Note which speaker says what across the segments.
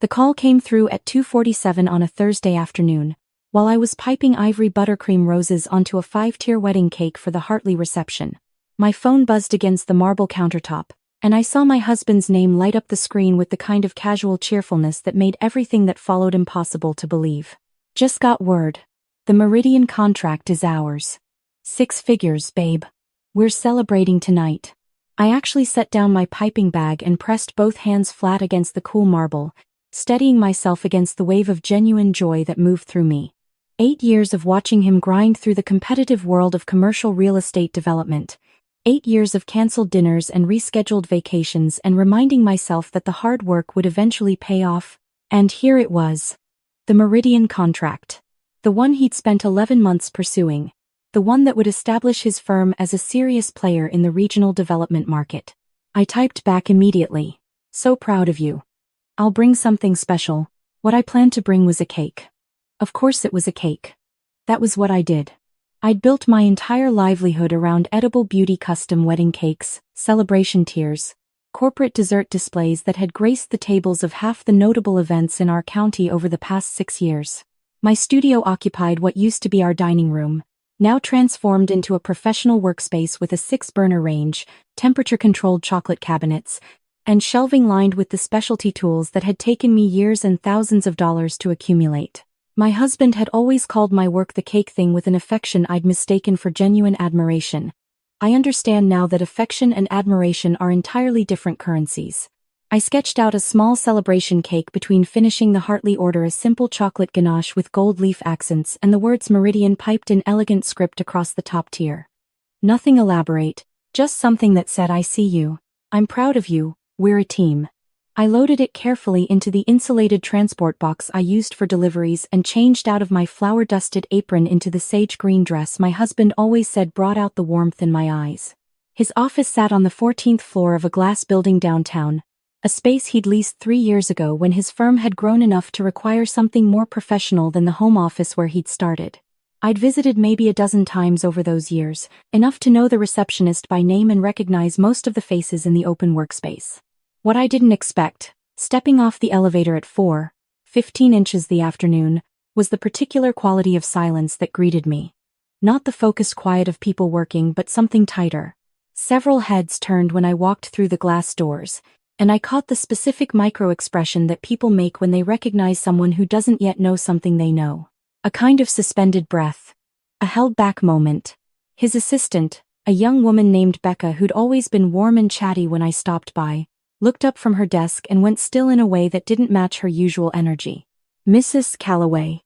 Speaker 1: The call came through at 2:47 on a Thursday afternoon, while I was piping ivory buttercream roses onto a 5-tier wedding cake for the Hartley reception. My phone buzzed against the marble countertop, and I saw my husband's name light up the screen with the kind of casual cheerfulness that made everything that followed impossible to believe. Just got word. The Meridian contract is ours. 6 figures, babe. We're celebrating tonight. I actually set down my piping bag and pressed both hands flat against the cool marble, steadying myself against the wave of genuine joy that moved through me. 8 years of watching him grind through the competitive world of commercial real estate development. 8 years of canceled dinners and rescheduled vacations and reminding myself that the hard work would eventually pay off. And here it was. The Meridian contract. The one he'd spent 11 months pursuing. The one that would establish his firm as a serious player in the regional development market. I typed back immediately. So proud of you. I'll bring something special. What I planned to bring was a cake. Of course it was a cake. That was what I did. I'd built my entire livelihood around edible beauty custom wedding cakes, celebration tiers, corporate dessert displays that had graced the tables of half the notable events in our county over the past 6 years. My studio occupied what used to be our dining room, now transformed into a professional workspace with a 6-burner range, temperature-controlled chocolate cabinets, and shelving lined with the specialty tools that had taken me years and thousands of dollars to accumulate. My husband had always called my work the cake thing with an affection I'd mistaken for genuine admiration. I understand now that affection and admiration are entirely different currencies. I sketched out a small celebration cake between finishing the Hartley order, a simple chocolate ganache with gold leaf accents and the words Meridian piped in elegant script across the top tier. Nothing elaborate, just something that said, I see you. I'm proud of you, we're a team. I loaded it carefully into the insulated transport box I used for deliveries and changed out of my flour-dusted apron into the sage green dress my husband always said brought out the warmth in my eyes. His office sat on the 14th floor of a glass building downtown, a space he'd leased 3 years ago when his firm had grown enough to require something more professional than the home office where he'd started. I'd visited maybe a dozen times over those years, enough to know the receptionist by name and recognize most of the faces in the open workspace. What I didn't expect, stepping off the elevator at 4:15 inches the afternoon, was the particular quality of silence that greeted me. Not the focused quiet of people working, but something tighter. Several heads turned when I walked through the glass doors, and I caught the specific micro-expression that people make when they recognize someone who doesn't yet know something they know. A kind of suspended breath. A held-back moment. His assistant, a young woman named Becca who'd always been warm and chatty when I stopped by, looked up from her desk and went still in a way that didn't match her usual energy. Mrs. Calloway.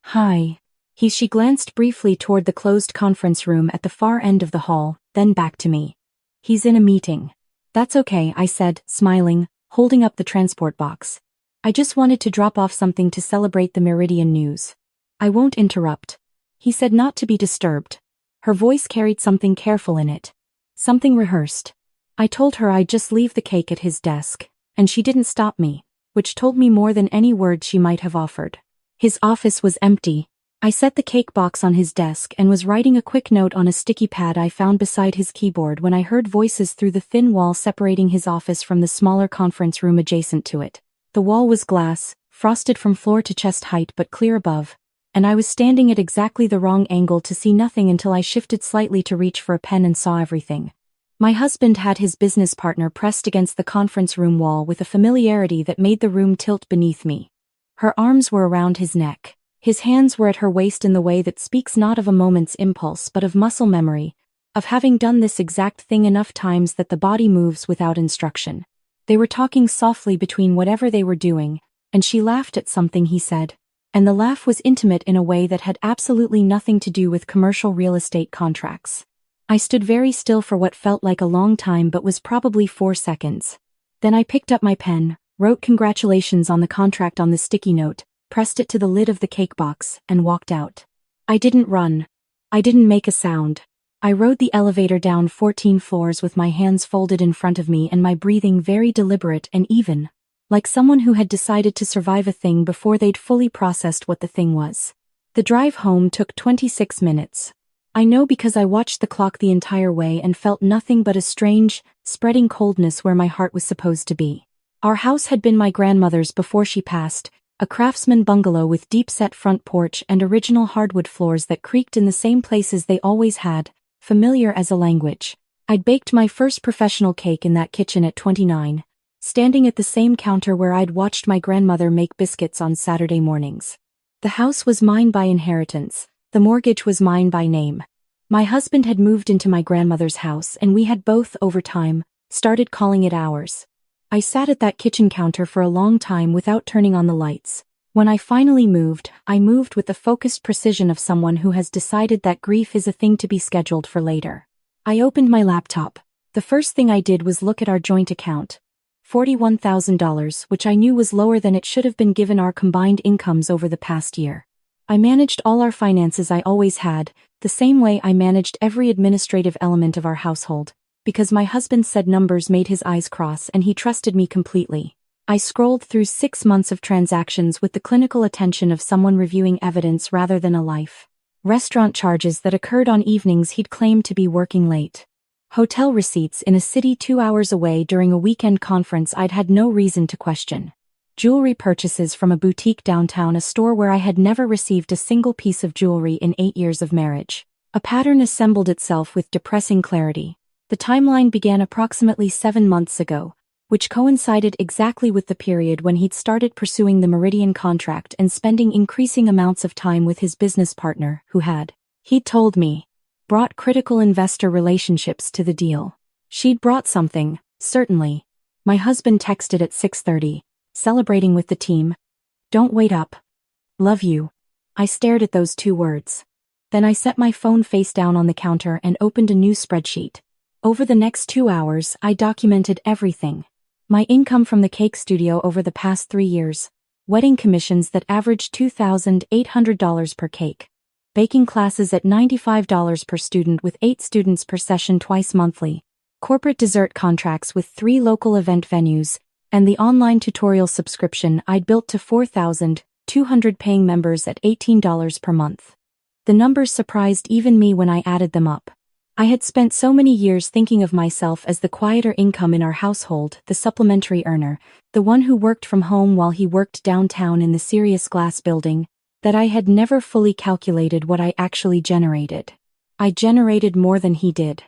Speaker 1: Hi. She glanced briefly toward the closed conference room at the far end of the hall, then back to me. He's in a meeting. That's okay, I said, smiling, holding up the transport box. I just wanted to drop off something to celebrate the Meridian news. I won't interrupt. He said not to be disturbed. Her voice carried something careful in it. Something rehearsed. I told her I'd just leave the cake at his desk, and she didn't stop me, which told me more than any words she might have offered. His office was empty. I set the cake box on his desk and was writing a quick note on a sticky pad I found beside his keyboard when I heard voices through the thin wall separating his office from the smaller conference room adjacent to it. The wall was glass, frosted from floor to chest height but clear above, and I was standing at exactly the wrong angle to see nothing until I shifted slightly to reach for a pen and saw everything. My husband had his business partner pressed against the conference room wall with a familiarity that made the room tilt beneath me. Her arms were around his neck. His hands were at her waist in the way that speaks not of a moment's impulse but of muscle memory, of having done this exact thing enough times that the body moves without instruction. They were talking softly between whatever they were doing, and she laughed at something he said, and the laugh was intimate in a way that had absolutely nothing to do with commercial real estate contracts. I stood very still for what felt like a long time but was probably 4 seconds. Then I picked up my pen, wrote congratulations on the contract on the sticky note, pressed it to the lid of the cake box, and walked out. I didn't run. I didn't make a sound. I rode the elevator down 14 floors with my hands folded in front of me and my breathing very deliberate and even, like someone who had decided to survive a thing before they'd fully processed what the thing was. The drive home took 26 minutes. I know because I watched the clock the entire way and felt nothing but a strange, spreading coldness where my heart was supposed to be. Our house had been my grandmother's before she passed, a craftsman bungalow with deep-set front porch and original hardwood floors that creaked in the same places they always had, familiar as a language. I'd baked my first professional cake in that kitchen at 29, standing at the same counter where I'd watched my grandmother make biscuits on Saturday mornings. The house was mine by inheritance, the mortgage was mine by name. My husband had moved into my grandmother's house and we had both, over time, started calling it ours. I sat at that kitchen counter for a long time without turning on the lights. When I finally moved, I moved with the focused precision of someone who has decided that grief is a thing to be scheduled for later. I opened my laptop. The first thing I did was look at our joint account. $41,000, which I knew was lower than it should have been given our combined incomes over the past year. I managed all our finances I always had, the same way I managed every administrative element of our household, because my husband said numbers made his eyes cross and he trusted me completely. I scrolled through 6 months of transactions with the clinical attention of someone reviewing evidence rather than a life. Restaurant charges that occurred on evenings he'd claimed to be working late. Hotel receipts in a city 2 hours away during a weekend conference I'd had no reason to question. Jewelry purchases from a boutique downtown, a store where I had never received a single piece of jewelry in 8 years of marriage. A pattern assembled itself with depressing clarity. The timeline began approximately 7 months ago, which coincided exactly with the period when he'd started pursuing the Meridian contract and spending increasing amounts of time with his business partner, who had, he'd told me, brought critical investor relationships to the deal. She'd brought something, certainly. My husband texted at 6:30, celebrating with the team. Don't wait up. Love you. I stared at those 2 words. Then I set my phone face down on the counter and opened a new spreadsheet. Over the next 2 hours, I documented everything. My income from the cake studio over the past 3 years, wedding commissions that averaged $2,800 per cake, baking classes at $95 per student with 8 students per session twice monthly, corporate dessert contracts with 3 local event venues, and the online tutorial subscription I'd built to 4,200 paying members at $18 per month. The numbers surprised even me when I added them up. I had spent so many years thinking of myself as the quieter income in our household, the supplementary earner, the one who worked from home while he worked downtown in the serious glass building, that I had never fully calculated what I actually generated. I generated more than he did.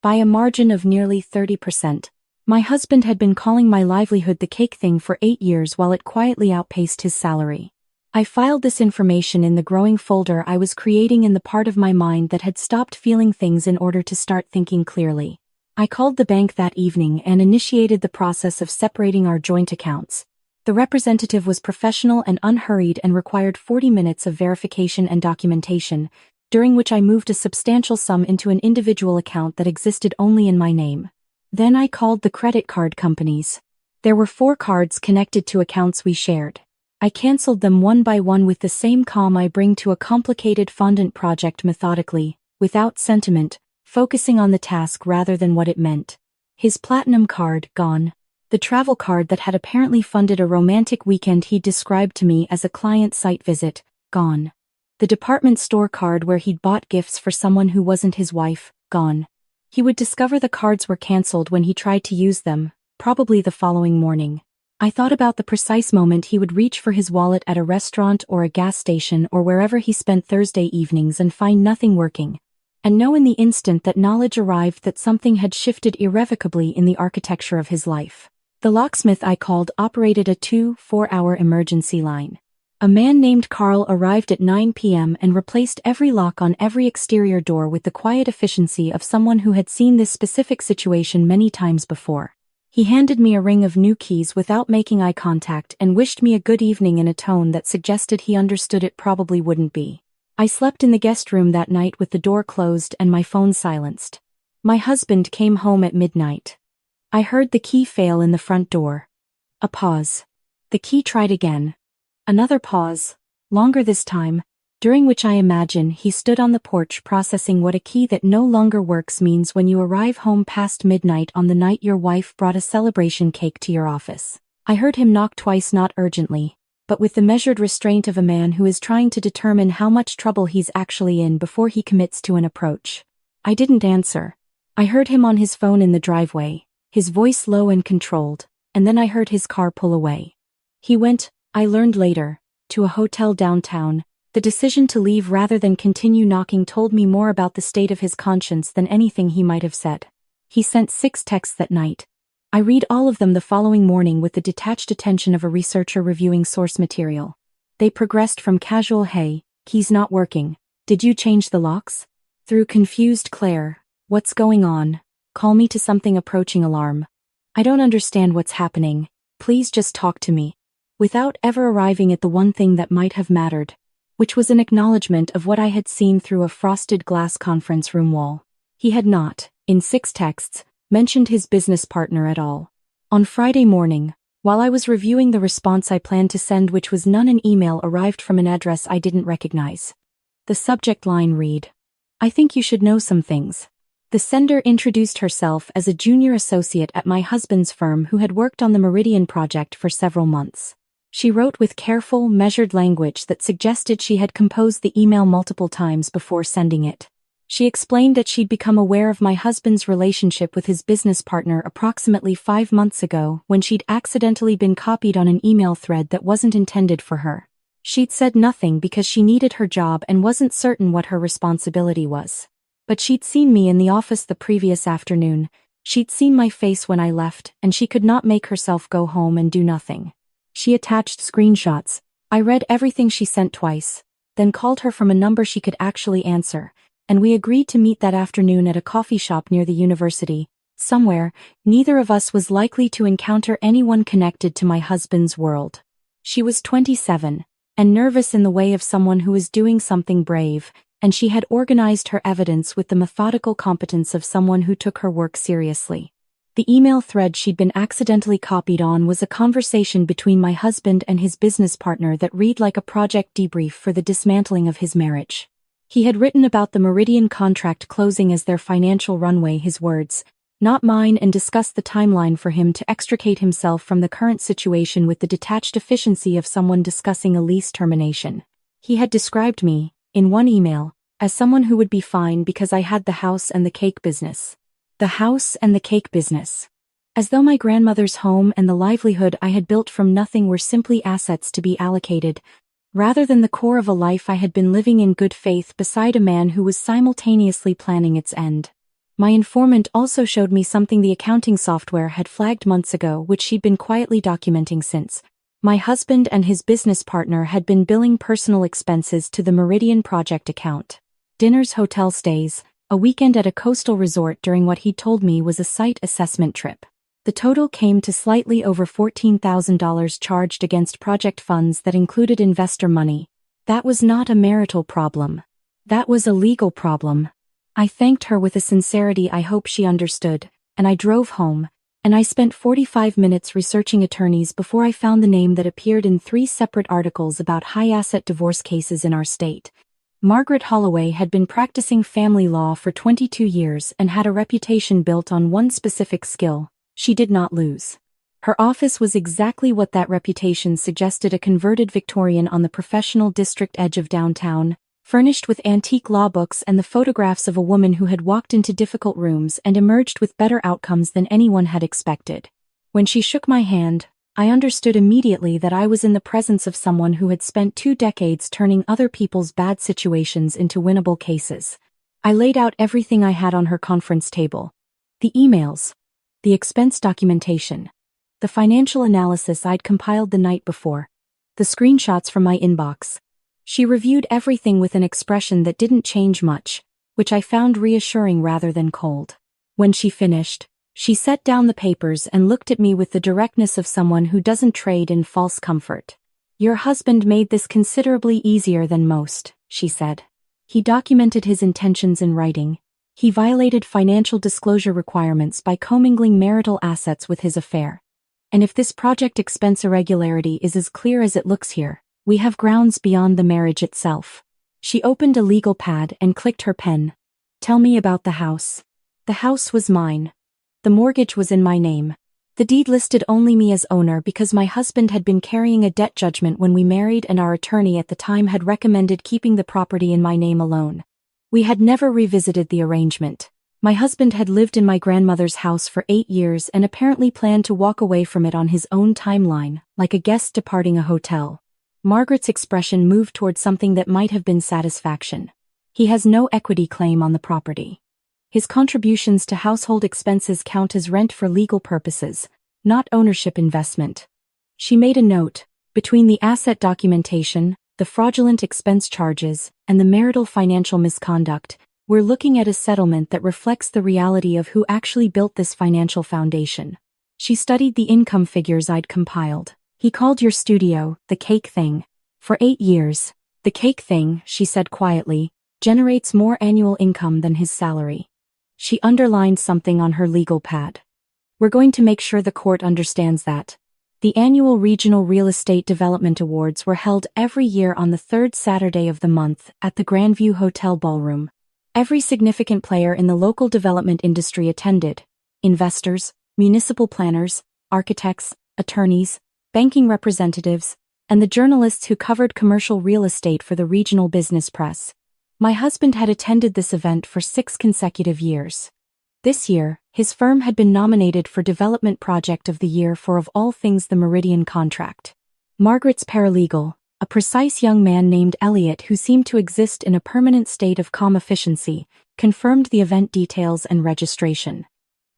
Speaker 1: By a margin of nearly 30%. My husband had been calling my livelihood the cake thing for 8 years while it quietly outpaced his salary. I filed this information in the growing folder I was creating in the part of my mind that had stopped feeling things in order to start thinking clearly. I called the bank that evening and initiated the process of separating our joint accounts. The representative was professional and unhurried and required 40 minutes of verification and documentation, during which I moved a substantial sum into an individual account that existed only in my name. Then I called the credit card companies. There were 4 cards connected to accounts we shared. I canceled them one by one with the same calm I bring to a complicated fondant project, methodically, without sentiment, focusing on the task rather than what it meant. His platinum card, gone. The travel card that had apparently funded a romantic weekend he'd described to me as a client site visit, gone. The department store card where he'd bought gifts for someone who wasn't his wife, gone. He would discover the cards were canceled when he tried to use them, probably the following morning. I thought about the precise moment he would reach for his wallet at a restaurant or a gas station or wherever he spent Thursday evenings and find nothing working, and know in the instant that knowledge arrived that something had shifted irrevocably in the architecture of his life. The locksmith I called operated a 2-4-hour emergency line. A man named Carl arrived at 9 p.m. and replaced every lock on every exterior door with the quiet efficiency of someone who had seen this specific situation many times before. He handed me a ring of new keys without making eye contact and wished me a good evening in a tone that suggested he understood it probably wouldn't be. I slept in the guest room that night with the door closed and my phone silenced. My husband came home at midnight. I heard the key fail in the front door. A pause. The key tried again. Another pause, longer this time, during which I imagine he stood on the porch processing what a key that no longer works means when you arrive home past midnight on the night your wife brought a celebration cake to your office. I heard him knock twice, not urgently, but with the measured restraint of a man who is trying to determine how much trouble he's actually in before he commits to an approach. I didn't answer. I heard him on his phone in the driveway, his voice low and controlled. and then I heard his car pull away. He went, I learned later, to a hotel downtown. The decision to leave rather than continue knocking told me more about the state of his conscience than anything he might have said. He sent 6 texts that night. I read all of them the following morning with the detached attention of a researcher reviewing source material. They progressed from casual "Hey, key's not working. Did you change the locks?" through confused "Claire, what's going on? Call me," to something approaching alarm. "I don't understand what's happening. Please just talk to me." Without ever arriving at the one thing that might have mattered, which was an acknowledgement of what I had seen through a frosted glass conference room wall. He had not, in 6 texts, mentioned his business partner at all. On Friday morning, while I was reviewing the response I planned to send, which was none, an email arrived from an address I didn't recognize. The subject line read, "I think you should know some things." The sender introduced herself as a junior associate at my husband's firm who had worked on the Meridian project for several months. She wrote with careful, measured language that suggested she had composed the email multiple times before sending it. She explained that she'd become aware of my husband's relationship with his business partner approximately 5 months ago when she'd accidentally been copied on an email thread that wasn't intended for her. She'd said nothing because she needed her job and wasn't certain what her responsibility was. But she'd seen me in the office the previous afternoon, she'd seen my face when I left, and she could not make herself go home and do nothing. She attached screenshots. I read everything she sent twice, then called her from a number she could actually answer, and we agreed to meet that afternoon at a coffee shop near the university, somewhere. Neither of us was likely to encounter anyone connected to my husband's world. She was 27, and nervous in the way of someone who was doing something brave, and she had organized her evidence with the methodical competence of someone who took her work seriously. The email thread she'd been accidentally copied on was a conversation between my husband and his business partner that read like a project debrief for the dismantling of his marriage. He had written about the Meridian contract closing as their financial runway, his words, not mine, and discussed the timeline for him to extricate himself from the current situation with the detached efficiency of someone discussing a lease termination. He had described me, in one email, as someone who would be fine because I had the house and the cake business. The house and the cake business. As though my grandmother's home and the livelihood I had built from nothing were simply assets to be allocated, rather than the core of a life I had been living in good faith beside a man who was simultaneously planning its end. My informant also showed me something the accounting software had flagged months ago, which she'd been quietly documenting since. My husband and his business partner had been billing personal expenses to the Meridian project account. Dinners, hotel stays, a weekend at a coastal resort during what he told me was a site assessment trip. The total came to slightly over $14,000 charged against project funds that included investor money. That was not a marital problem. That was a legal problem. I thanked her with a sincerity I hope she understood, and I drove home, and I spent 45 minutes researching attorneys before I found the name that appeared in 3 separate articles about high-asset divorce cases in our state. Margaret Holloway had been practicing family law for 22 years and had a reputation built on one specific skill she did not lose. Her office was exactly what that reputation suggested, a converted Victorian on the professional district edge of downtown, furnished with antique law books and the photographs of a woman who had walked into difficult rooms and emerged with better outcomes than anyone had expected. When she shook my hand, I understood immediately that I was in the presence of someone who had spent 2 decades turning other people's bad situations into winnable cases. I laid out everything I had on her conference table. The emails, the expense documentation, the financial analysis I'd compiled the night before, the screenshots from my inbox. She reviewed everything with an expression that didn't change much, which I found reassuring rather than cold. When she finished, she set down the papers and looked at me with the directness of someone who doesn't trade in false comfort. "Your husband made this considerably easier than most," she said. "He documented his intentions in writing. He violated financial disclosure requirements by commingling marital assets with his affair. And if this project expense irregularity is as clear as it looks here, we have grounds beyond the marriage itself." She opened a legal pad and clicked her pen. "Tell me about the house." The house was mine. The mortgage was in my name. The deed listed only me as owner because my husband had been carrying a debt judgment when we married, and our attorney at the time had recommended keeping the property in my name alone. We had never revisited the arrangement. My husband had lived in my grandmother's house for 8 years and apparently planned to walk away from it on his own timeline, like a guest departing a hotel. Margaret's expression moved toward something that might have been satisfaction. He has no equity claim on the property. His contributions to household expenses count as rent for legal purposes, not ownership investment. She made a note: between the asset documentation, the fraudulent expense charges, and the marital financial misconduct, we're looking at a settlement that reflects the reality of who actually built this financial foundation. She studied the income figures I'd compiled. He called your studio the cake thing. For 8 years, the cake thing, she said quietly, generates more annual income than his salary. She underlined something on her legal pad. We're going to make sure the court understands that. The annual Regional Real Estate Development Awards were held every year on the third Saturday of the month at the Grandview Hotel Ballroom. Every significant player in the local development industry attended: investors, municipal planners, architects, attorneys, banking representatives, and the journalists who covered commercial real estate for the regional business press. My husband had attended this event for 6 consecutive years. This year, his firm had been nominated for Development Project of the Year for, of all things, the Meridian contract. Margaret's paralegal, a precise young man named Elliot who seemed to exist in a permanent state of calm efficiency, confirmed the event details and registration.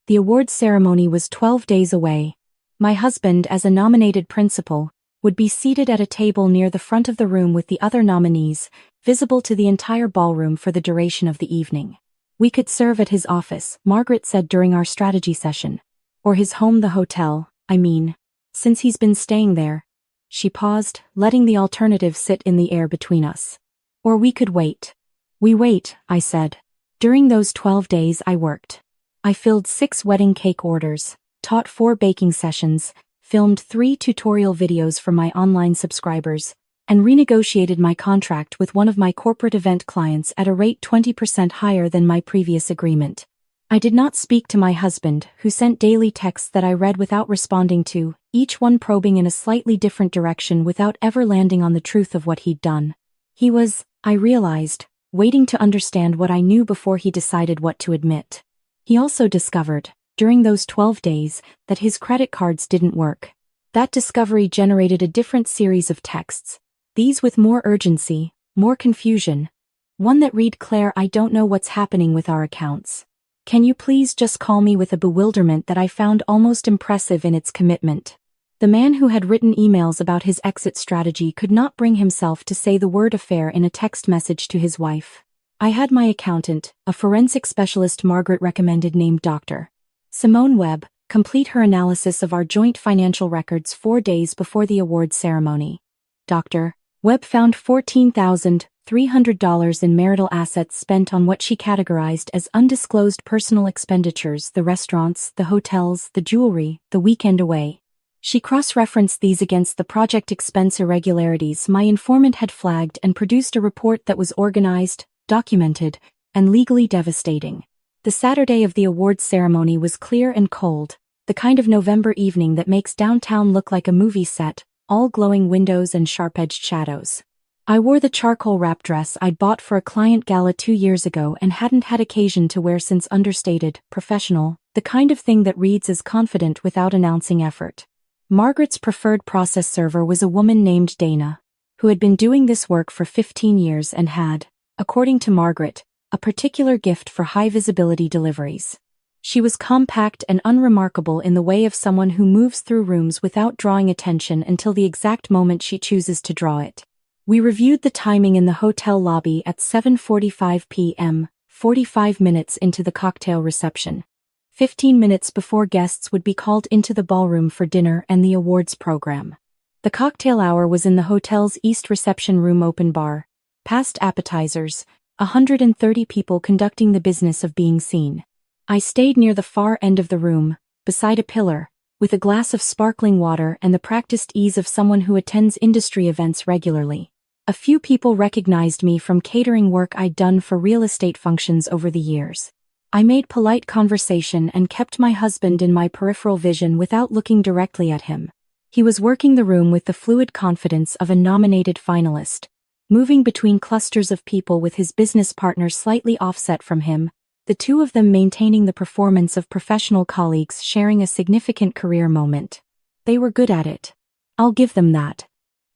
Speaker 1: The awards ceremony was 12 days away. My husband, as a nominated principal, would be seated at a table near the front of the room with the other nominees, visible to the entire ballroom for the duration of the evening. We could serve at his office, Margaret said during our strategy session. Or his home, the hotel, I mean. Since he's been staying there. She paused, letting the alternative sit in the air between us. Or we could wait. We wait, I said. During those 12 days I worked. I filled 6 wedding cake orders, taught 4 baking sessions, filmed 3 tutorial videos for my online subscribers, and renegotiated my contract with one of my corporate event clients at a rate 20% higher than my previous agreement. I did not speak to my husband, who sent daily texts that I read without responding to, each one probing in a slightly different direction without ever landing on the truth of what he'd done. He was, I realized, waiting to understand what I knew before he decided what to admit. He also discovered, during those 12 days, that his credit cards didn't work. That discovery generated a different series of texts, these with more urgency, more confusion. One that read, "Claire, I don't know what's happening with our accounts. Can you please just call me?" with a bewilderment that I found almost impressive in its commitment. The man who had written emails about his exit strategy could not bring himself to say the word affair in a text message to his wife. I had my accountant, a forensic specialist Margaret recommended named Dr. Simone Webb, complete her analysis of our joint financial records 4 days before the awards ceremony. Dr. Webb found $14,300 in marital assets spent on what she categorized as undisclosed personal expenditures: the restaurants, the hotels, the jewelry, the weekend away. She cross-referenced these against the project expense irregularities my informant had flagged and produced a report that was organized, documented, and legally devastating. The Saturday of the awards ceremony was clear and cold, the kind of November evening that makes downtown look like a movie set, all glowing windows and sharp-edged shadows. I wore the charcoal wrap dress I'd bought for a client gala 2 years ago and hadn't had occasion to wear since. Understated, professional, the kind of thing that reads as confident without announcing effort. Margaret's preferred process server was a woman named Dana, who had been doing this work for 15 years and had, according to Margaret, a particular gift for high-visibility deliveries. She was compact and unremarkable in the way of someone who moves through rooms without drawing attention until the exact moment she chooses to draw it. We reviewed the timing in the hotel lobby at 7:45 p.m., 45 minutes into the cocktail reception. 15 minutes before guests would be called into the ballroom for dinner and the awards program. The cocktail hour was in the hotel's East Reception Room open bar. Past appetizers, 130 people conducting the business of being seen. I stayed near the far end of the room, beside a pillar, with a glass of sparkling water and the practiced ease of someone who attends industry events regularly. A few people recognized me from catering work I'd done for real estate functions over the years. I made polite conversation and kept my husband in my peripheral vision without looking directly at him. He was working the room with the fluid confidence of a nominated finalist, moving between clusters of people with his business partner slightly offset from him, the two of them maintaining the performance of professional colleagues sharing a significant career moment. They were good at it. I'll give them that.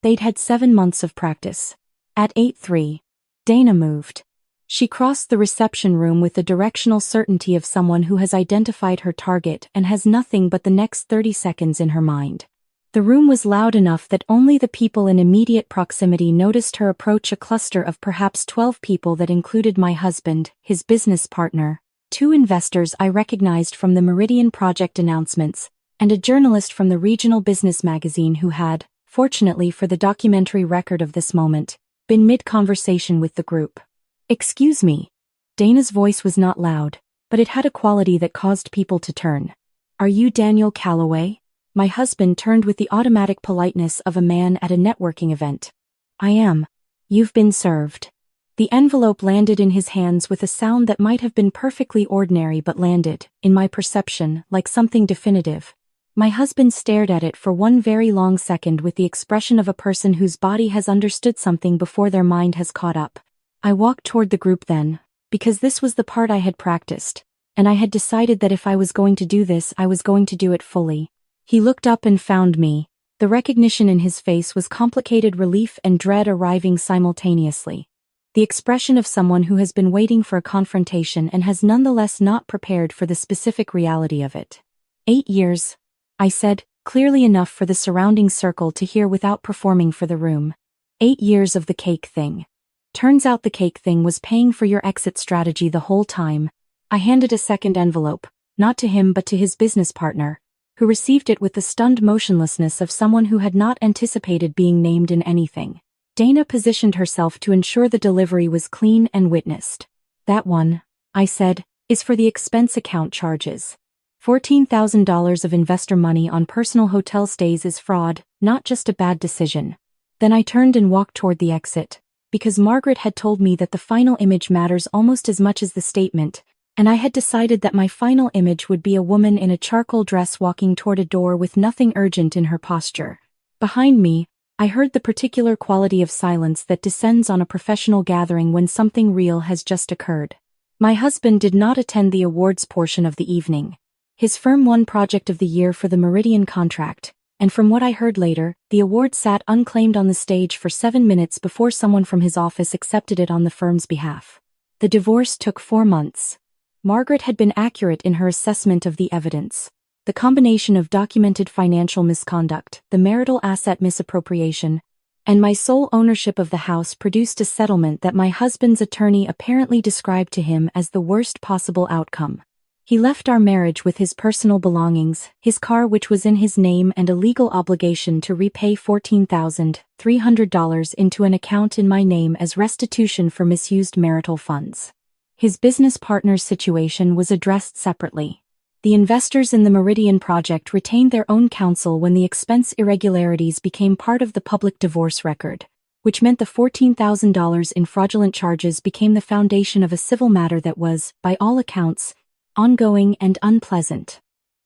Speaker 1: They'd had 7 months of practice. At 8:03, Dana moved. She crossed the reception room with the directional certainty of someone who has identified her target and has nothing but the next 30 seconds in her mind. The room was loud enough that only the people in immediate proximity noticed her approach a cluster of perhaps 12 people that included my husband, his business partner, 2 investors I recognized from the Meridian Project announcements, and a journalist from the regional business magazine who had, fortunately for the documentary record of this moment, been mid-conversation with the group. "Excuse me." Dana's voice was not loud, but it had a quality that caused people to turn. "Are you Daniel Calloway?" My husband turned with the automatic politeness of a man at a networking event. "I am. You've been served." The envelope landed in his hands with a sound that might have been perfectly ordinary but landed, in my perception, like something definitive. My husband stared at it for one very long second with the expression of a person whose body has understood something before their mind has caught up. I walked toward the group then, because this was the part I had practiced, and I had decided that if I was going to do this, I was going to do it fully. He looked up and found me. The recognition in his face was complicated relief and dread arriving simultaneously. The expression of someone who has been waiting for a confrontation and has nonetheless not prepared for the specific reality of it. 8 years, I said, clearly enough for the surrounding circle to hear without performing for the room. 8 years of the cake thing. Turns out the cake thing was paying for your exit strategy the whole time. I handed a second envelope, not to him but to his business partner, who received it with the stunned motionlessness of someone who had not anticipated being named in anything. Dana positioned herself to ensure the delivery was clean and witnessed. "That one," I said, "is for the expense account charges. $14,000 of investor money on personal hotel stays is fraud, not just a bad decision." Then I turned and walked toward the exit, because Margaret had told me that the final image matters almost as much as the statement, and I had decided that my final image would be a woman in a charcoal dress walking toward a door with nothing urgent in her posture. Behind me, I heard the particular quality of silence that descends on a professional gathering when something real has just occurred. My husband did not attend the awards portion of the evening. His firm won Project of the Year for the Meridian contract, and from what I heard later, the award sat unclaimed on the stage for 7 minutes before someone from his office accepted it on the firm's behalf. The divorce took 4 months. Margaret had been accurate in her assessment of the evidence. The combination of documented financial misconduct, the marital asset misappropriation, and my sole ownership of the house produced a settlement that my husband's attorney apparently described to him as the worst possible outcome. He left our marriage with his personal belongings, his car which was in his name, and a legal obligation to repay $14,300 into an account in my name as restitution for misused marital funds. His business partner's situation was addressed separately. The investors in the Meridian project retained their own counsel when the expense irregularities became part of the public divorce record, which meant the $14,000 in fraudulent charges became the foundation of a civil matter that was, by all accounts, ongoing and unpleasant.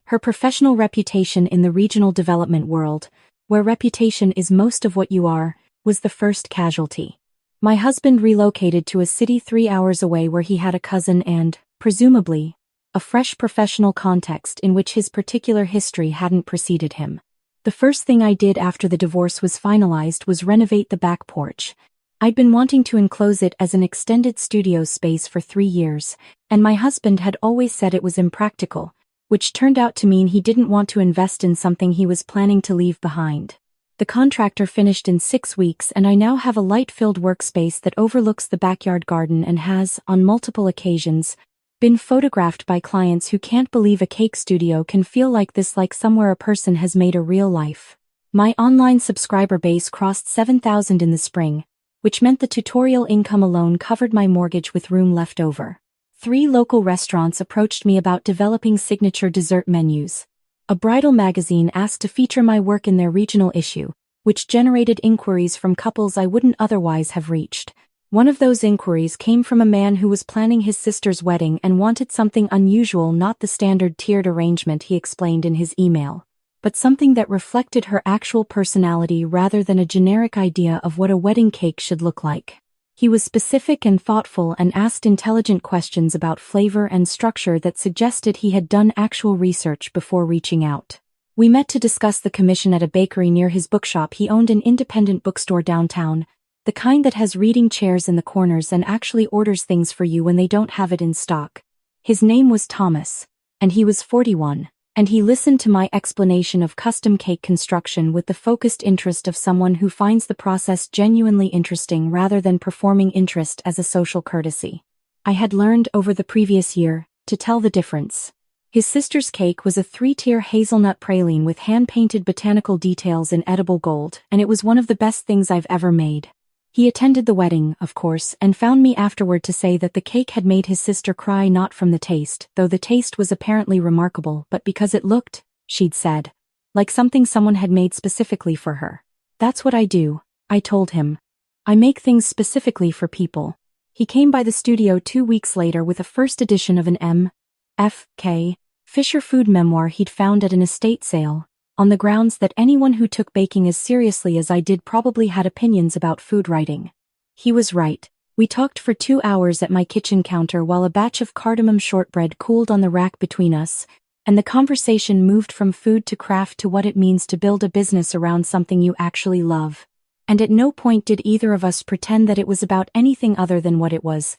Speaker 1: Her professional reputation in the regional development world, where reputation is most of what you are, was the first casualty. My husband relocated to a city 3 hours away where he had a cousin and, presumably, a fresh professional context in which his particular history hadn't preceded him. The first thing I did after the divorce was finalized was renovate the back porch. I'd been wanting to enclose it as an extended studio space for 3 years, and my husband had always said it was impractical, which turned out to mean he didn't want to invest in something he was planning to leave behind. The contractor finished in 6 weeks, and I now have a light-filled workspace that overlooks the backyard garden and has, on multiple occasions, been photographed by clients who can't believe a cake studio can feel like this, like somewhere a person has made a real life. My online subscriber base crossed 7,000 in the spring, which meant the tutorial income alone covered my mortgage with room left over. 3 local restaurants approached me about developing signature dessert menus. A bridal magazine asked to feature my work in their regional issue, which generated inquiries from couples I wouldn't otherwise have reached. One of those inquiries came from a man who was planning his sister's wedding and wanted something unusual, not the standard tiered arrangement he explained in his email, but something that reflected her actual personality rather than a generic idea of what a wedding cake should look like. He was specific and thoughtful and asked intelligent questions about flavor and structure that suggested he had done actual research before reaching out. We met to discuss the commission at a bakery near his bookshop. He owned an independent bookstore downtown, the kind that has reading chairs in the corners and actually orders things for you when they don't have it in stock. His name was Thomas, and he was 41, and he listened to my explanation of custom cake construction with the focused interest of someone who finds the process genuinely interesting rather than performing interest as a social courtesy. I had learned over the previous year to tell the difference. His sister's cake was a 3-tier hazelnut praline with hand-painted botanical details in edible gold, and it was one of the best things I've ever made. He attended the wedding, of course, and found me afterward to say that the cake had made his sister cry not from the taste, though the taste was apparently remarkable, but because it looked, she'd said, like something someone had made specifically for her. That's what I do, I told him. I make things specifically for people. He came by the studio 2 weeks later with a first edition of an M.F.K. Fisher food memoir he'd found at an estate sale, on the grounds that anyone who took baking as seriously as I did probably had opinions about food writing. He was right. We talked for 2 hours at my kitchen counter while a batch of cardamom shortbread cooled on the rack between us, and the conversation moved from food to craft to what it means to build a business around something you actually love. And at no point did either of us pretend that it was about anything other than what it was.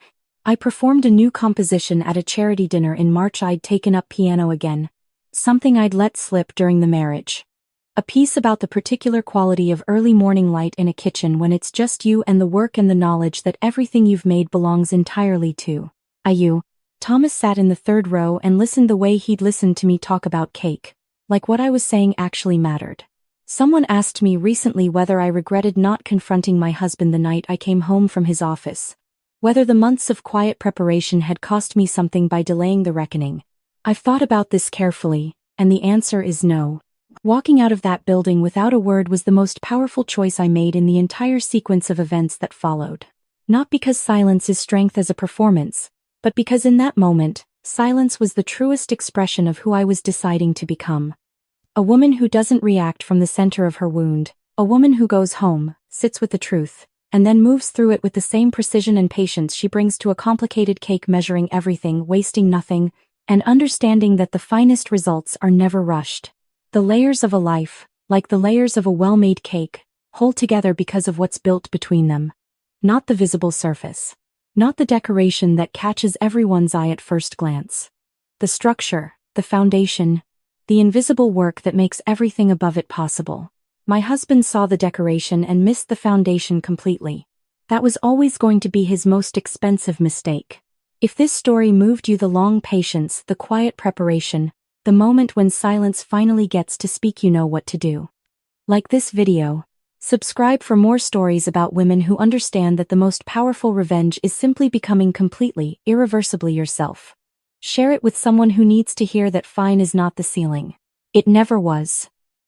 Speaker 1: I performed a new composition at a charity dinner in March. I'd taken up piano again, something I'd let slip during the marriage. A piece about the particular quality of early morning light in a kitchen when it's just you and the work and the knowledge that everything you've made belongs entirely to you. Thomas sat in the 3rd row and listened the way he'd listened to me talk about cake, like what I was saying actually mattered. Someone asked me recently whether I regretted not confronting my husband the night I came home from his office. Whether the months of quiet preparation had cost me something by delaying the reckoning. I've thought about this carefully, and the answer is no. Walking out of that building without a word was the most powerful choice I made in the entire sequence of events that followed. Not because silence is strength as a performance, but because in that moment, silence was the truest expression of who I was deciding to become. A woman who doesn't react from the center of her wound, a woman who goes home, sits with the truth, and then moves through it with the same precision and patience she brings to a complicated cake, measuring everything, wasting nothing, and understanding that the finest results are never rushed. The layers of a life, like the layers of a well-made cake, hold together because of what's built between them. Not the visible surface. Not the decoration that catches everyone's eye at first glance. The structure, the foundation, the invisible work that makes everything above it possible. My husband saw the decoration and missed the foundation completely. That was always going to be his most expensive mistake. If this story moved you, the long patience, the quiet preparation, the moment when silence finally gets to speak, you know what to do. Like this video. Subscribe for more stories about women who understand that the most powerful revenge is simply becoming completely, irreversibly yourself. Share it with someone who needs to hear that fine is not the ceiling. It never was.